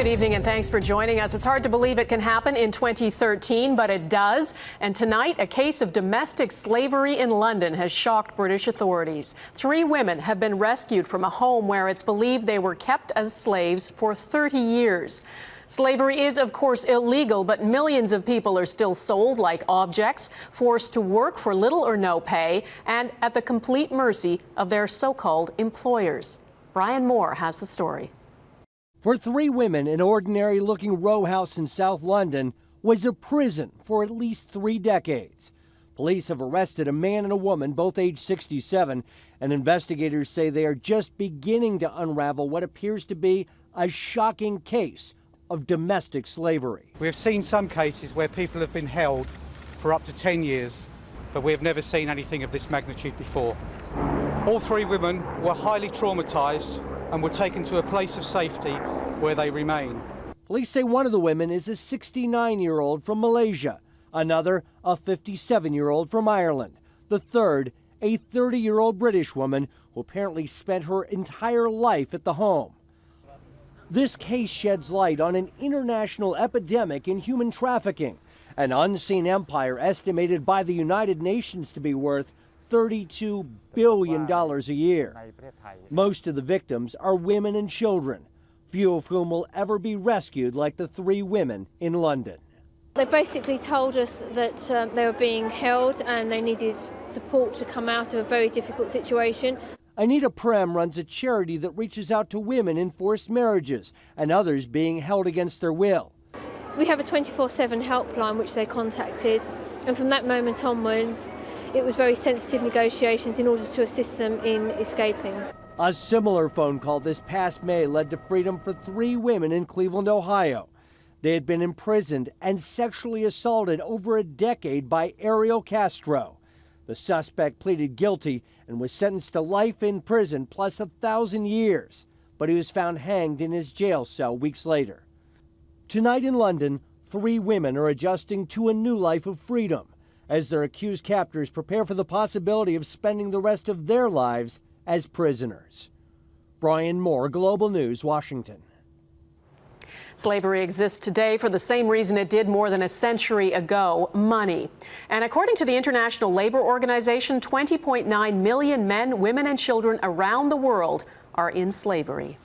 Good evening and thanks for joining us. It's hard to believe it can happen in 2013, but it does. And tonight, a case of domestic slavery in London has shocked British authorities. 3 women have been rescued from a home where it's believed they were kept as slaves for 30 years. Slavery is, of course, illegal, but millions of people are still sold like objects, forced to work for little or no pay, and at the complete mercy of their so-called employers. Brian Moore has the story. For 3 women, an ordinary-looking row house in South London was a prison for at least 3 decades. Police have arrested a man and a woman, both aged 67, and investigators say they are just beginning to unravel what appears to be a shocking case of domestic slavery. We have seen some cases where people have been held for up to 10 years, but we have never seen anything of this magnitude before. All 3 women were highly traumatized and were taken to a place of safety where they remain. Police say one of the women is a 69-year-old from Malaysia, another a 57-year-old from Ireland, the third a 30-year-old British woman who apparently spent her entire life at the home. This case sheds light on an international epidemic in human trafficking, an unseen empire estimated by the United Nations to be worth $32 billion a year. Most of the victims are women and children, few of whom will ever be rescued like the 3 women in London. They basically told us that they were being held and they needed support to come out of a very difficult situation. Anita Prem runs a charity that reaches out to women in forced marriages and others being held against their will. We have a 24/7 helpline which they contacted, and from that moment onwards it was very sensitive negotiations in order to assist them in escaping. A similar phone call this past May led to freedom for 3 women in Cleveland, Ohio. They had been imprisoned and sexually assaulted over a decade by Ariel Castro. The suspect pleaded guilty and was sentenced to life in prison plus 1,000 years, but he was found hanged in his jail cell weeks later. Tonight in London, 3 women are adjusting to a new life of freedom as their accused captors prepare for the possibility of spending the rest of their lives as prisoners. Brian Moore, Global News, Washington. Slavery exists today for the same reason it did more than a century ago: money. And according to the International Labor Organization, 20.9 million men, women, and children around the world are in slavery.